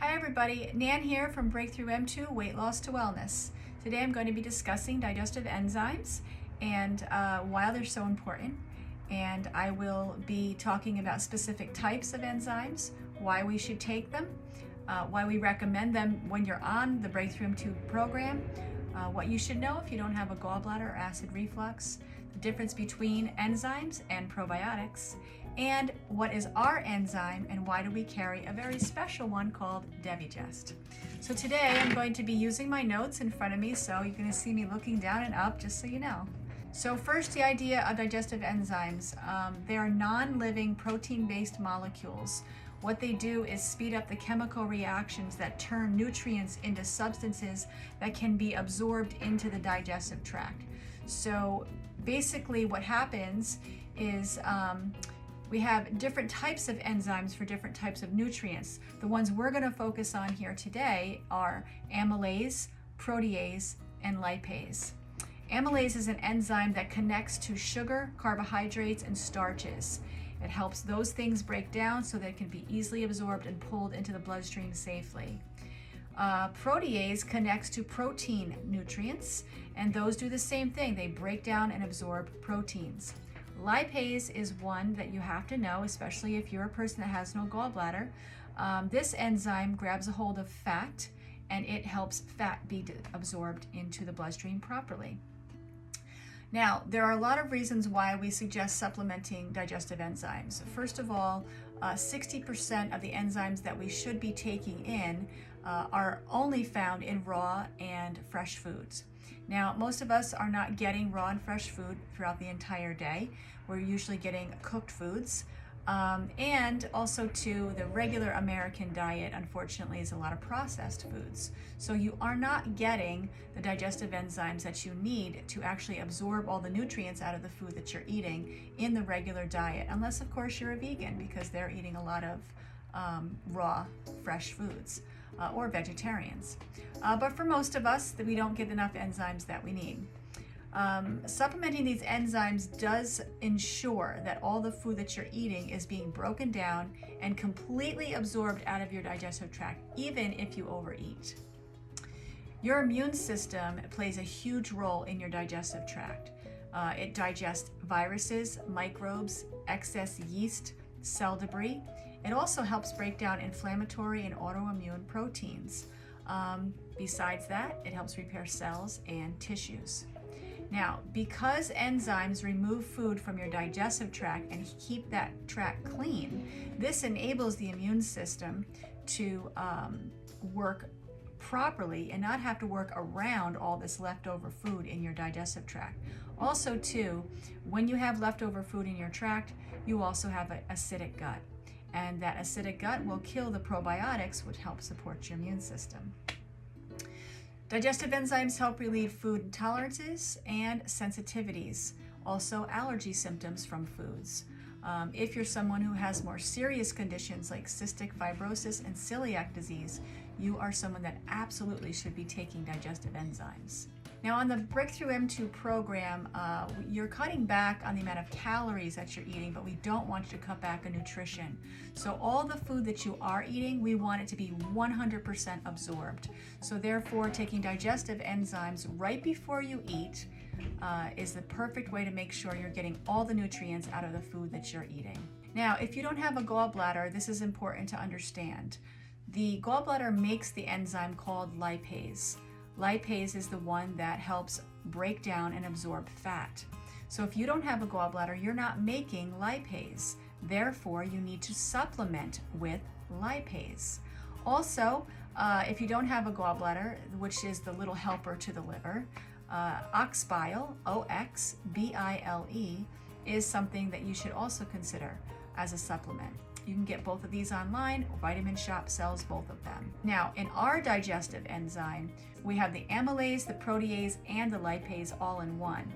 Hi everybody, Nan here from Breakthrough M2 Weight Loss to Wellness. Today I'm going to be discussing digestive enzymes and why they're so important. And I will be talking about specific types of enzymes, why we should take them, why we recommend them when you're on the Breakthrough M2 program, what you should know if you don't have a gallbladder or acid reflux, the difference between enzymes and probiotics, and what is our enzyme and why do we carry a very special one called Digestion. So today I'm going to be using my notes in front of me, so you're going to see me looking down and up, just so you know. So first, the idea of digestive enzymes. They are non-living protein-based molecules. What they do is speed up the chemical reactions that turn nutrients into substances that can be absorbed into the digestive tract. So basically what happens is we have different types of enzymes for different types of nutrients. The ones we're going to focus on here today are amylase, protease, and lipase. Amylase is an enzyme that connects to sugar, carbohydrates, and starches. It helps those things break down so that it can be easily absorbed and pulled into the bloodstream safely. Protease connects to protein nutrients, and those do the same thing. They break down and absorb proteins. Lipase is one that you have to know, especially if you're a person that has no gallbladder. This enzyme grabs a hold of fat, and it helps fat be absorbed into the bloodstream properly. Now, there are a lot of reasons why we suggest supplementing digestive enzymes. First of all, 60% of the enzymes that we should be taking in are only found in raw and fresh foods. Now, most of us are not getting raw and fresh food throughout the entire day. We're usually getting cooked foods. And also too, the regular American diet, unfortunately, is a lot of processed foods. So you are not getting the digestive enzymes that you need to actually absorb all the nutrients out of the food that you're eating in the regular diet, unless of course you're a vegan, because they're eating a lot of raw, fresh foods, or vegetarians. But for most of us, we don't get enough enzymes that we need. Supplementing these enzymes does ensure that all the food that you're eating is being broken down and completely absorbed out of your digestive tract, even if you overeat. Your immune system plays a huge role in your digestive tract. It digests viruses, microbes, excess yeast, cell debris. It also helps break down inflammatory and autoimmune proteins. Besides that, it helps repair cells and tissues. Now, because enzymes remove food from your digestive tract and keep that tract clean, this enables the immune system to work properly and not have to work around all this leftover food in your digestive tract. Also, too, when you have leftover food in your tract, you also have an acidic gut. And that acidic gut will kill the probiotics, which help support your immune system. Digestive enzymes help relieve food intolerances and sensitivities, also allergy symptoms from foods. If you're someone who has more serious conditions like cystic fibrosis and celiac disease, you are someone that absolutely should be taking digestive enzymes. Now, on the Breakthrough M2 program, you're cutting back on the amount of calories that you're eating, but we don't want you to cut back on nutrition. So all the food that you are eating, we want it to be 100% absorbed. So therefore, taking digestive enzymes right before you eat is the perfect way to make sure you're getting all the nutrients out of the food that you're eating. Now, if you don't have a gallbladder, this is important to understand. The gallbladder makes the enzyme called lipase. Lipase is the one that helps break down and absorb fat. So if you don't have a gallbladder, you're not making lipase. Therefore, you need to supplement with lipase. Also, if you don't have a gallbladder, which is the little helper to the liver, oxbile, O-X-B-I-L-E, is something that you should also consider as a supplement. You can get both of these online. Vitamin Shop sells both of them. Now, in our digestive enzyme, we have the amylase, the protease, and the lipase all in one.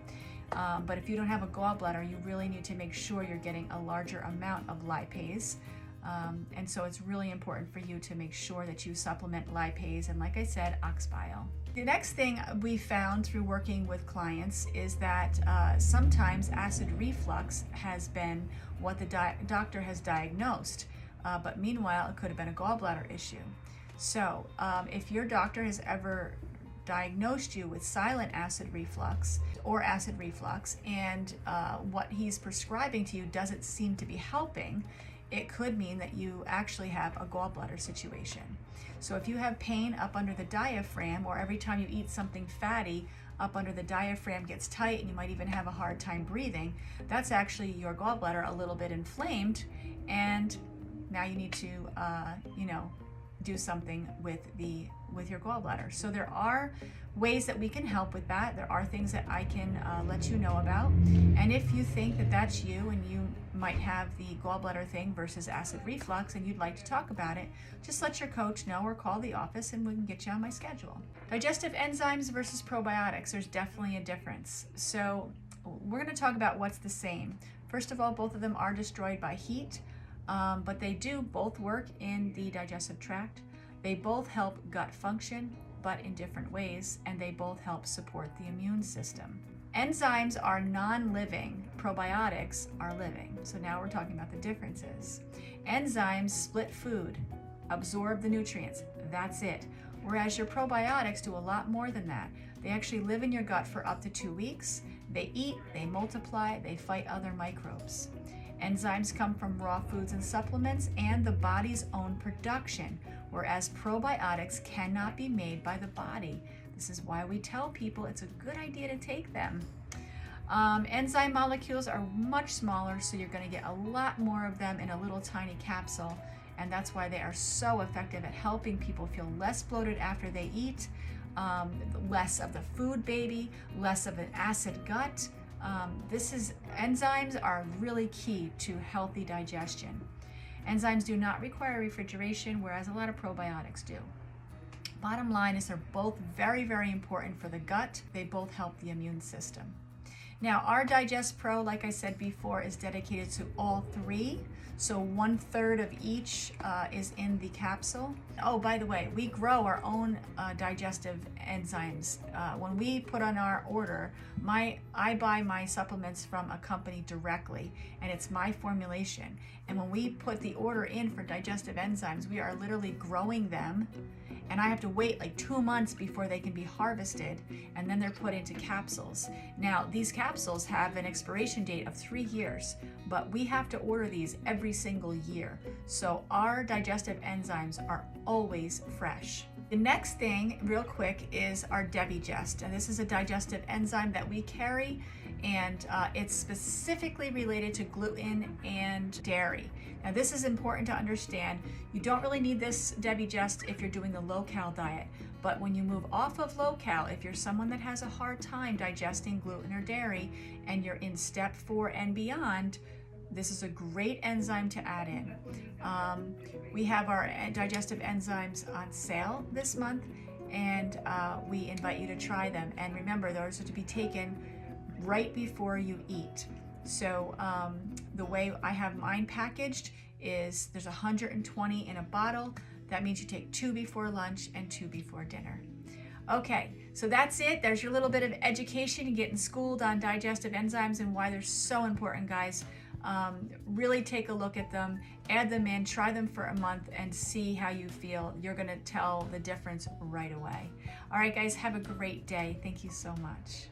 But if you don't have a gallbladder, you really need to make sure you're getting a larger amount of lipase. And so it's really important for you to make sure that you supplement lipase and, like I said, oxbile. The next thing we found through working with clients is that sometimes acid reflux has been what the doctor has diagnosed, but meanwhile it could have been a gallbladder issue. So if your doctor has ever diagnosed you with silent acid reflux or acid reflux, and what he's prescribing to you doesn't seem to be helping, it could mean that you actually have a gallbladder situation. So if you have pain up under the diaphragm, or every time you eat something fatty, up under the diaphragm gets tight and you might even have a hard time breathing, that's actually your gallbladder a little bit inflamed, and now you need to do something with your gallbladder. So there are ways that we can help with that. There are things that I can let you know about. And if you think that that's you and you might have the gallbladder thing versus acid reflux and you'd like to talk about it, just let your coach know or call the office and we can get you on my schedule. Digestive enzymes versus probiotics, there's definitely a difference. So we're going to talk about what's the same. First of all, both of them are destroyed by heat, but they do both work in the digestive tract. They both help gut function, but in different ways, and they both help support the immune system. Enzymes are non-living, probiotics are living. So now we're talking about the differences. Enzymes split food, absorb the nutrients, that's it. Whereas your probiotics do a lot more than that. They actually live in your gut for up to 2 weeks. They eat, they multiply, they fight other microbes. Enzymes come from raw foods and supplements and the body's own production, whereas probiotics cannot be made by the body. This is why we tell people it's a good idea to take them. Enzyme molecules are much smaller, so you're going to get a lot more of them in a little tiny capsule, and that's why they are so effective at helping people feel less bloated after they eat, less of the food baby, less of an acid gut. Enzymes are really key to healthy digestion. Enzymes do not require refrigeration, whereas a lot of probiotics do. Bottom line is they're both very, very important for the gut. They both help the immune system. Now, our Digest Pro, like I said before, is dedicated to all three. So 1/3 of each is in the capsule. Oh, by the way, we grow our own digestive enzymes. When we put on our order, I buy my supplements from a company directly, and it's my formulation. And when we put the order in for digestive enzymes, we are literally growing them, and I have to wait like 2 months before they can be harvested, and then they're put into capsules. Now, these capsules have an expiration date of 3 years, but we have to order these every single year. So our digestive enzymes are always fresh. The next thing, real quick, is our Digest, and this is a digestive enzyme that we carry, and it's specifically related to gluten and dairy. Now, this is important to understand. You don't really need this Digest if you're doing the low-cal diet, but when you move off of low-cal, if you're someone that has a hard time digesting gluten or dairy and you're in step 4 and beyond, this is a great enzyme to add in. We have our digestive enzymes on sale this month, and we invite you to try them. And remember, those are to be taken right before you eat. So the way I have mine packaged is there's 120 in a bottle. That means you take 2 before lunch and 2 before dinner. Okay, so that's it. There's your little bit of education. You're getting schooled on digestive enzymes and why they're so important, guys. Really take a look at them, add them in, try them for a month, and see how you feel. You're going to tell the difference right away. All right, guys, have a great day. Thank you so much.